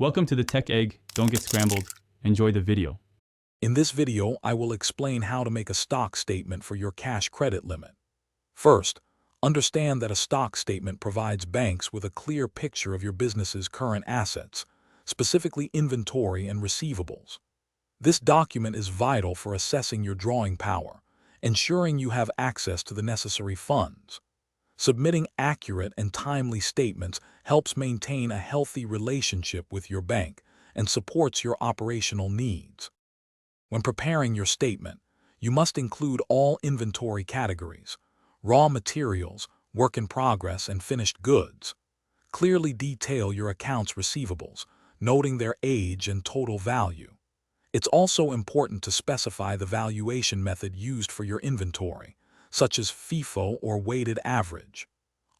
Welcome to the Tech Egg. Don't get scrambled. Enjoy the video. In this video, I will explain how to make a stock statement for your cash credit limit. First, understand that a stock statement provides banks with a clear picture of your business's current assets, specifically inventory and receivables. This document is vital for assessing your drawing power, ensuring you have access to the necessary funds. Submitting accurate and timely statements helps maintain a healthy relationship with your bank and supports your operational needs. When preparing your statement, you must include all inventory categories, raw materials, work in progress, and finished goods. Clearly detail your accounts receivables, noting their age and total value. It's also important to specify the valuation method used for your inventory, such as FIFO or weighted average.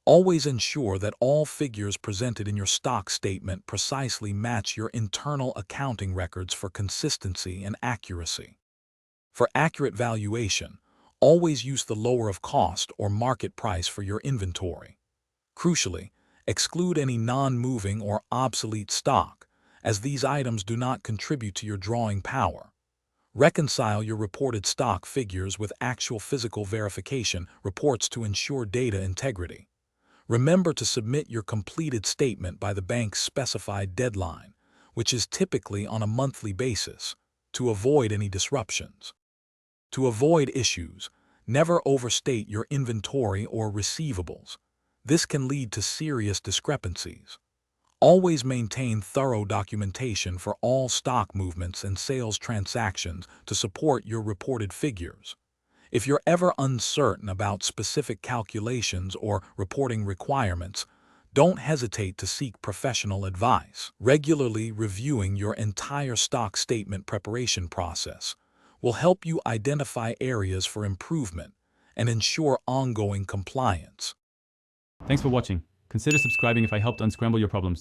Always ensure that all figures presented in your stock statement precisely match your internal accounting records for consistency and accuracy. For accurate valuation, always use the lower of cost or market price for your inventory. Crucially, exclude any non-moving or obsolete stock, as these items do not contribute to your drawing power. Reconcile your reported stock figures with actual physical verification reports to ensure data integrity. Remember to submit your completed statement by the bank's specified deadline, which is typically on a monthly basis, to avoid any disruptions. To avoid issues, never overstate your inventory or receivables. This can lead to serious discrepancies. Always maintain thorough documentation for all stock movements and sales transactions to support your reported figures. If you're ever uncertain about specific calculations or reporting requirements, don't hesitate to seek professional advice. Regularly reviewing your entire stock statement preparation process will help you identify areas for improvement and ensure ongoing compliance. Thanks for watching. Consider subscribing if I helped unscramble your problems.